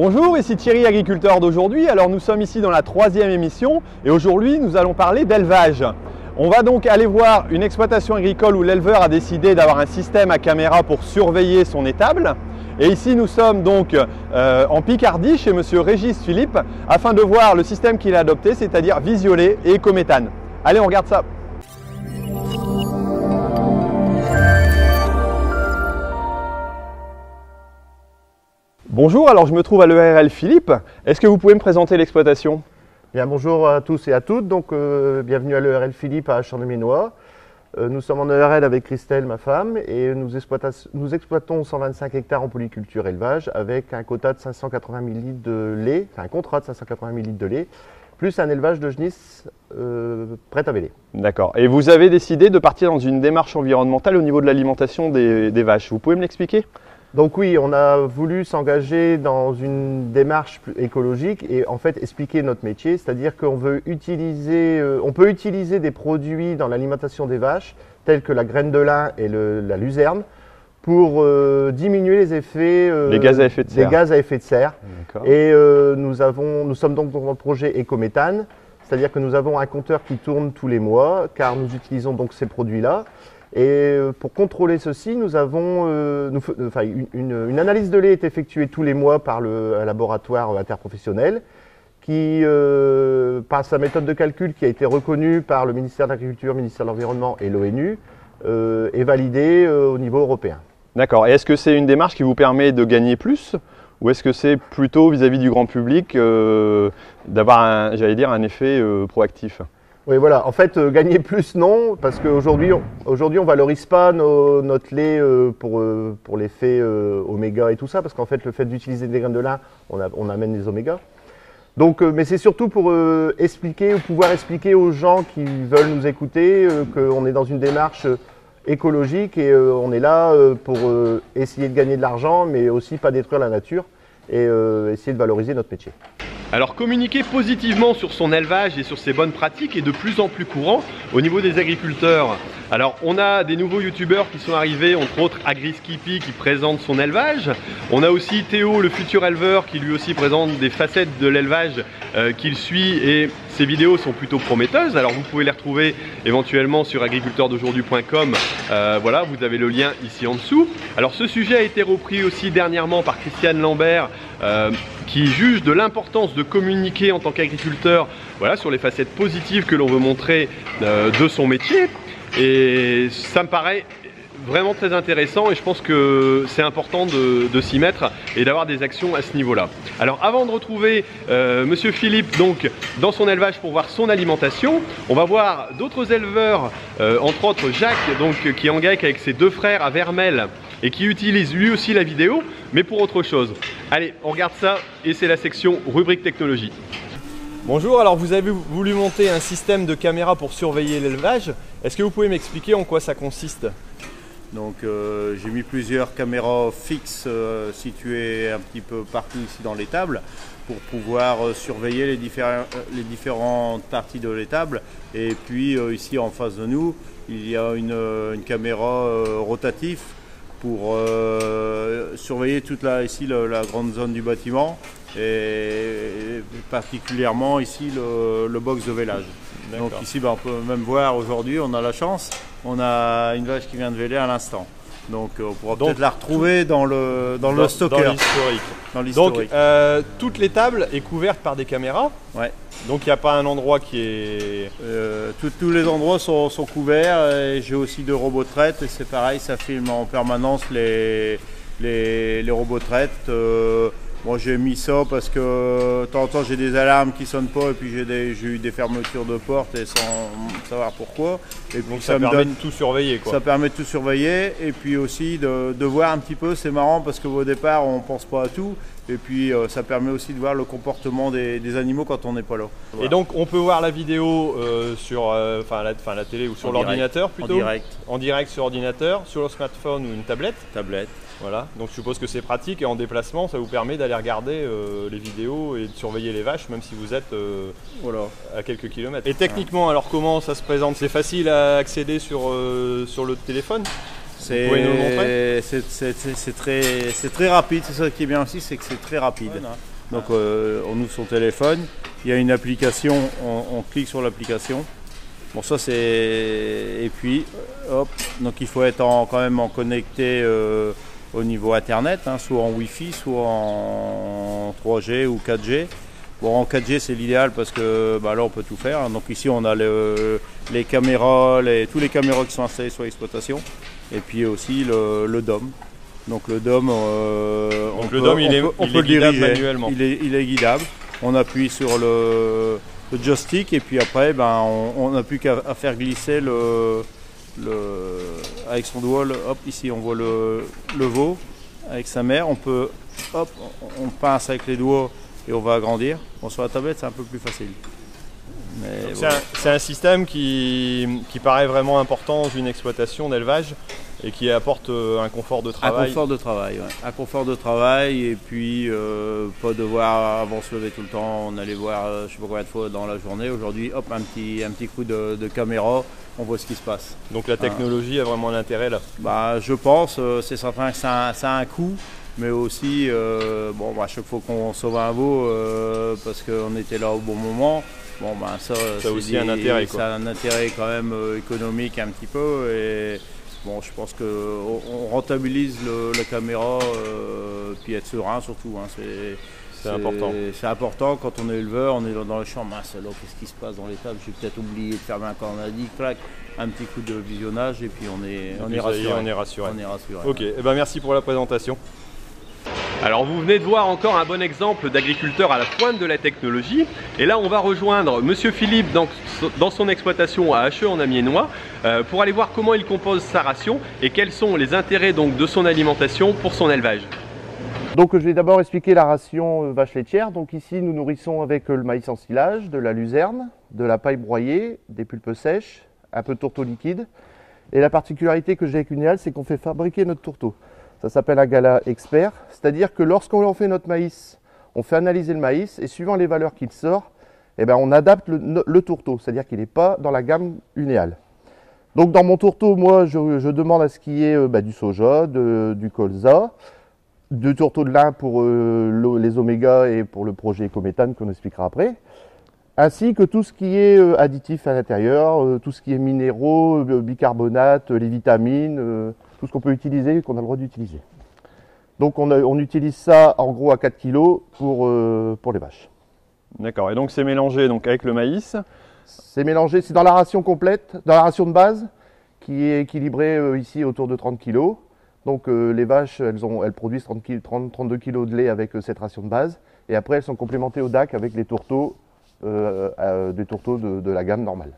Bonjour, ici Thierry, agriculteur d'aujourd'hui. Alors nous sommes ici dans la 3e émission et aujourd'hui nous allons parler d'élevage. On va donc aller voir une exploitation agricole où l'éleveur a décidé d'avoir un système à caméra pour surveiller son étable. Et ici nous sommes donc en Picardie chez monsieur Régis Philippe afin de voir le système qu'il a adopté, c'est-à-dire visuelé et écométhane. Allez, on regarde ça. Bonjour, alors je me trouve à l'ERL Philippe. Est-ce que vous pouvez me présenter l'exploitation? Bien, bonjour à tous et à toutes. Donc, bienvenue à l'ERL Philippe à Champ-de-Ménois. Nous sommes en ERL avec Christelle, ma femme, et nous exploitons 125 hectares en polyculture élevage avec un quota de 580 000 litres de lait, enfin un contrat de 580 000 litres de lait, plus un élevage de genisses prêt à mêler. D'accord. Et vous avez décidé de partir dans une démarche environnementale au niveau de l'alimentation des vaches. Vous pouvez me l'expliquer? Donc oui, on a voulu s'engager dans une démarche écologique et en fait expliquer notre métier, c'est-à-dire qu'on veut utiliser, on peut utiliser des produits dans l'alimentation des vaches, tels que la graine de lin et la luzerne, pour diminuer les effets des gaz à effet de serre. Et nous sommes donc dans le projet écométhane, c'est-à-dire que nous avons un compteur qui tourne tous les mois, car nous utilisons donc ces produits-là. Et pour contrôler ceci, nous avons une analyse de lait est effectuée tous les mois par un laboratoire interprofessionnel qui, par sa méthode de calcul qui a été reconnue par le ministère de l'Agriculture, le ministère de l'Environnement et l'ONU, est validée au niveau européen. D'accord. Et est-ce que c'est une démarche qui vous permet de gagner plus ou est-ce que c'est plutôt vis-à-vis du grand public d'avoir un effet proactif? Oui, voilà. En fait, gagner plus, non, parce qu'aujourd'hui, on valorise pas notre lait pour l'effet oméga et tout ça, parce qu'en fait, le fait d'utiliser des graines de lin, on amène des oméga. Donc, mais c'est surtout pour pouvoir expliquer aux gens qui veulent nous écouter qu'on est dans une démarche écologique et on est là pour essayer de gagner de l'argent, mais aussi pas détruire la nature et essayer de valoriser notre métier. Alors communiquer positivement sur son élevage et sur ses bonnes pratiques est de plus en plus courant au niveau des agriculteurs. Alors on a des nouveaux youtubeurs qui sont arrivés, entre autres AgriSkippy qui présente son élevage. On a aussi Théo, le futur éleveur, qui lui aussi présente des facettes de l'élevage qu'il suit et ses vidéos sont plutôt prometteuses. Alors vous pouvez les retrouver éventuellement sur agriculteurdaujourd'hui.com. Voilà, vous avez le lien ici en dessous. Alors ce sujet a été repris aussi dernièrement par Christiane Lambert qui juge de l'importance de communiquer en tant qu'agriculteur, voilà, sur les facettes positives que l'on veut montrer de son métier. Et ça me paraît vraiment très intéressant et je pense que c'est important de s'y mettre et d'avoir des actions à ce niveau-là. Alors avant de retrouver monsieur Philippe donc dans son élevage pour voir son alimentation, on va voir d'autres éleveurs, entre autres Jacques donc, qui est en GAEC avec ses deux frères à Vermelles et qui utilise lui aussi la vidéo, mais pour autre chose. Allez, on regarde ça et c'est la section rubrique technologie. Bonjour, alors vous avez voulu monter un système de caméra pour surveiller l'élevage. Est-ce que vous pouvez m'expliquer en quoi ça consiste? Donc j'ai mis plusieurs caméras fixes situées un petit peu partout ici dans l'étable pour pouvoir surveiller les différentes parties de l'étable. Et puis ici en face de nous, il y a une caméra rotative pour surveiller toute la grande zone du bâtiment et particulièrement ici le box de vélage. Donc ici on peut même voir aujourd'hui, on a la chance, on a une vache qui vient de véler à l'instant. Donc on pourra peut-être la retrouver dans le stocker. Dans l'historique. Donc toute l'étable est couverte par des caméras. Ouais. Donc il n'y a pas un endroit qui est... Tous les endroits sont couverts. J'ai aussi deux robots traites et c'est pareil, ça filme en permanence les robots traites. Moi j'ai mis ça parce que de temps en temps j'ai des alarmes qui ne sonnent pas et puis j'ai eu des fermetures de portes et sans savoir pourquoi. Et puis donc ça permet de tout surveiller quoi. Ça permet de tout surveiller et puis aussi de voir un petit peu, c'est marrant parce qu'au départ on ne pense pas à tout. Et puis ça permet aussi de voir le comportement des animaux quand on n'est pas là. Voilà. Et donc on peut voir la vidéo sur la télé ou sur l'ordinateur plutôt? En direct sur ordinateur, sur le smartphone ou une tablette? Tablette. Voilà, donc je suppose que c'est pratique et en déplacement ça vous permet d'aller regarder les vidéos et de surveiller les vaches même si vous êtes à quelques kilomètres. Et techniquement alors comment ça se présente? C'est facile à accéder sur le téléphone? Vous pouvez nous le montrer? C'est très rapide, c'est ça qui est bien aussi, c'est que c'est très rapide. Donc on ouvre son téléphone, il y a une application, on clique sur l'application. Bon ça c'est... Et puis hop, donc il faut être quand même en connecté au niveau internet, hein, soit en Wi-Fi, soit en 3G ou 4G. Bon en 4G c'est l'idéal parce que bah, là on peut tout faire. Donc ici on a les caméras, tous les caméras qui sont installées sur l'exploitation. Et puis aussi le DOM. Donc le DOM, on peut le diriger manuellement. Il est guidable. On appuie sur le joystick et puis après ben, on n'a plus qu'à faire glisser avec son doigt. Hop, ici on voit le veau avec sa mère. On peut, hop, on pince avec les doigts et on va agrandir. Bon, sur la tablette c'est un peu plus facile. Voilà. C'est un système qui paraît vraiment important dans une exploitation d'élevage et qui apporte un confort de travail. Un confort de travail, ouais. Un confort de travail et puis pas devoir avant se lever tout le temps. On allait voir je ne sais pas combien de fois dans la journée. Aujourd'hui, hop, un petit coup de caméra, on voit ce qui se passe. Donc la technologie a vraiment l'intérêt là. Bah, je pense, c'est certain que ça a un coût. Mais aussi, bon, bah, à chaque fois qu'on sauve un veau parce qu'on était là au bon moment, bon, bah, ça a aussi un intérêt. Ça a un intérêt quand même économique un petit peu. Et bon, je pense qu'on rentabilise la caméra, puis être serein surtout. Hein, c'est important. C'est important quand on est éleveur, on est dans le champ, mince, alors qu'est-ce qui se passe dans l'étable? J'ai peut-être oublié de fermer un cornadi, clac, un petit coup de visionnage et puis on est rassuré. On est rassuré. Ok, ouais. Eh ben, merci pour la présentation. Alors vous venez de voir encore un bon exemple d'agriculteur à la pointe de la technologie. Et là on va rejoindre Monsieur Philippe dans son exploitation à Hacheux en Amiénois pour aller voir comment il compose sa ration et quels sont les intérêts donc de son alimentation pour son élevage. Donc je vais d'abord expliquer la ration vache laitière. Donc ici nous nourrissons avec le maïs en silage, de la luzerne, de la paille broyée, des pulpes sèches, un peu de tourteau liquide. Et la particularité que j'ai avec Unéal, c'est qu'on fait fabriquer notre tourteau. Ça s'appelle un gala expert, c'est-à-dire que lorsqu'on en fait notre maïs, on fait analyser le maïs et suivant les valeurs qu'il sort, eh ben, on adapte le tourteau, c'est-à-dire qu'il n'est pas dans la gamme Unéal. Donc dans mon tourteau, moi je demande à ce qu'il y ait du soja, du colza, du tourteau de lin pour les oméga et pour le projet écométhane qu'on expliquera après, ainsi que tout ce qui est additif à l'intérieur, tout ce qui est minéraux, bicarbonate, les vitamines, tout ce qu'on peut utiliser, qu'on a le droit d'utiliser. Donc on utilise ça en gros à 4 kg pour les vaches. D'accord, et donc c'est mélangé donc, avec le maïs? C'est mélangé, c'est dans la ration complète, dans la ration de base, qui est équilibrée ici autour de 30 kg. Donc les vaches, elles produisent 32 kg de lait avec cette ration de base. Et après, elles sont complémentées au DAC avec les tourteaux, des tourteaux de la gamme normale.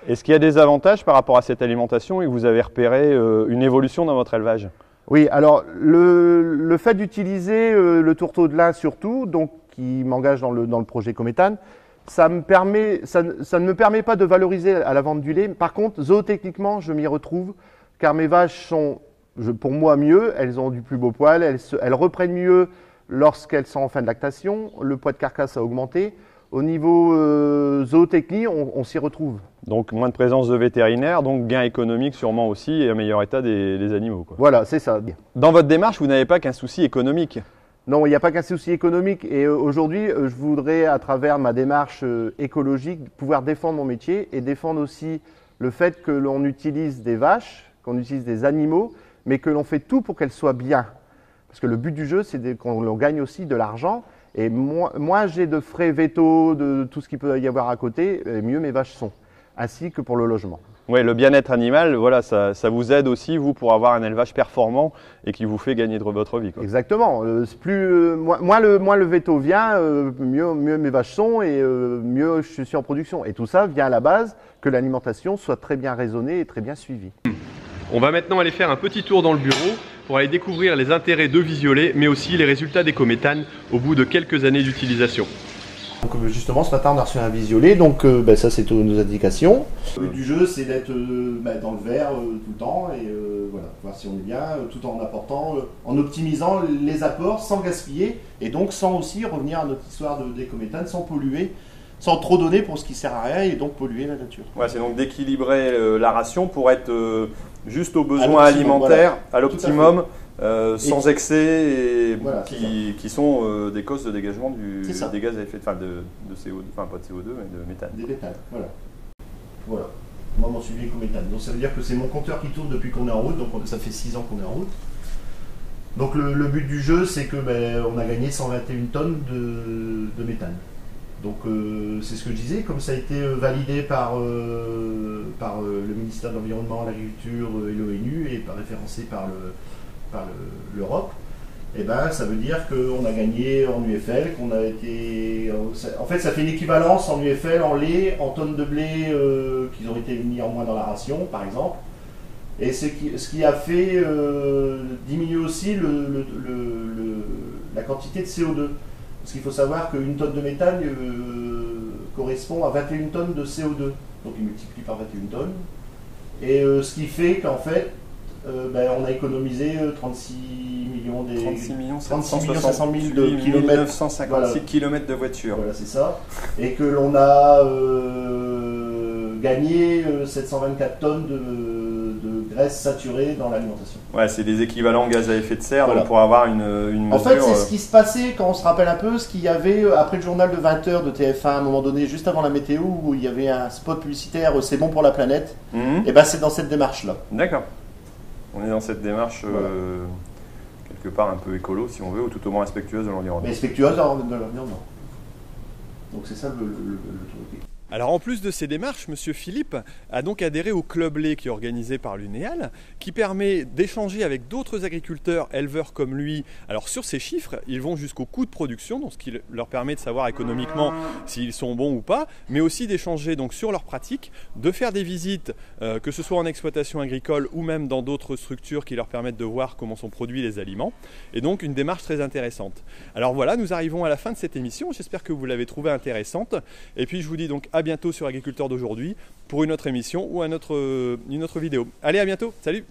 Est-ce qu'il y a des avantages par rapport à cette alimentation et que vous avez repéré une évolution dans votre élevage? Oui, alors le fait d'utiliser le tourteau de lin surtout, donc qui m'engage dans le projet Écométhane, ça ne me permet pas de valoriser à la vente du lait. Par contre, zootechniquement, je m'y retrouve car mes vaches sont, pour moi, mieux. Elles ont du plus beau poil, elles reprennent mieux lorsqu'elles sont en fin de lactation. Le poids de carcasse a augmenté. Au niveau zootechnie, on s'y retrouve. Donc moins de présence de vétérinaires, donc gain économique sûrement aussi et un meilleur état des animaux, quoi. Voilà, c'est ça. Dans votre démarche, vous n'avez pas qu'un souci économique? Non, il n'y a pas qu'un souci économique. Et aujourd'hui, je voudrais, à travers ma démarche écologique, pouvoir défendre mon métier et défendre aussi le fait que l'on utilise des vaches, qu'on utilise des animaux, mais que l'on fait tout pour qu'elles soient bien. Parce que le but du jeu, c'est qu'on gagne aussi de l'argent. Et moins j'ai de frais vétos, de tout ce qu'il peut y avoir à côté, mieux mes vaches sont, ainsi que pour le logement. Oui, le bien-être animal, voilà, ça vous aide aussi, vous, pour avoir un élevage performant et qui vous fait gagner de votre vie, quoi. Exactement. Moins le véto vient, mieux mes vaches sont et mieux je suis en production. Et tout ça vient à la base que l'alimentation soit très bien raisonnée et très bien suivie. On va maintenant aller faire un petit tour dans le bureau pour aller découvrir les intérêts de Visiolet, mais aussi les résultats d'Écométhane au bout de quelques années d'utilisation. Donc justement, ce matin, on a reçu un Visiolet, donc ça c'est nos indications. Le but du jeu, c'est d'être dans le vert tout le temps et voilà, voir si on est bien, tout en apportant, en optimisant les apports sans gaspiller et donc sans aussi revenir à notre histoire d'Écométhane, sans polluer, sans trop donner pour ce qui sert à rien et donc polluer la nature. Ouais, c'est donc d'équilibrer la ration pour être juste aux besoins alimentaires, voilà. à l'optimum, sans Et excès, et voilà, qui sont des causes de dégagement des gaz à effet de CO2, enfin pas de CO2, mais de méthane. Des méthanes, voilà. Voilà. Moi, mon suivi éco-méthane. Donc ça veut dire que c'est mon compteur qui tourne depuis qu'on est en route, donc ça fait 6 ans qu'on est en route. Donc le but du jeu, c'est que on a gagné 121 tonnes de méthane. Donc c'est ce que je disais, comme ça a été validé par le ministère de l'Environnement, l'Agriculture et l'ONU et référencé par l'Europe, et ça veut dire qu'on a gagné en UFL, qu'on a été... En fait, ça fait une équivalence en UFL, en lait, en tonnes de blé qui ont été mis en moins dans la ration, par exemple. Et ce qui a fait diminuer aussi la quantité de CO2. Parce qu'il faut savoir qu'une tonne de méthane correspond à 21 tonnes de CO2. Donc il multiplie par 21 tonnes. Et ce qui fait qu'en fait, on a économisé 36 millions 500 000 de kilomètres. 956 km de voiture. Voilà, c'est ça. Et que l'on a gagné 724 tonnes de graisse saturée dans l'alimentation. Ouais, c'est des équivalents gaz à effet de serre, Voilà. donc pour avoir une mesure... En fait, c'est ce qui se passait, quand on se rappelle un peu, ce qu'il y avait après le journal de 20h de TF1, à un moment donné, juste avant la météo, où il y avait un spot publicitaire, c'est bon pour la planète. Et c'est dans cette démarche-là. D'accord. On est dans cette démarche quelque part un peu écolo, si on veut, ou tout au moins respectueuse de l'environnement. Mais respectueuse de l'environnement. Donc c'est ça le truc. Alors en plus de ces démarches, Monsieur Philippe a donc adhéré au Club Lait qui est organisé par l'UNEAL, qui permet d'échanger avec d'autres agriculteurs, éleveurs comme lui. Alors sur ces chiffres, ils vont jusqu'au coût de production, donc ce qui leur permet de savoir économiquement s'ils sont bons ou pas, mais aussi d'échanger donc sur leurs pratiques, de faire des visites, que ce soit en exploitation agricole ou même dans d'autres structures qui leur permettent de voir comment sont produits les aliments. Et donc une démarche très intéressante. Alors voilà, nous arrivons à la fin de cette émission. J'espère que vous l'avez trouvée intéressante. Et puis je vous dis donc à bientôt sur Agriculteurs d'aujourd'hui pour une autre émission ou une autre vidéo. Allez, à bientôt, salut!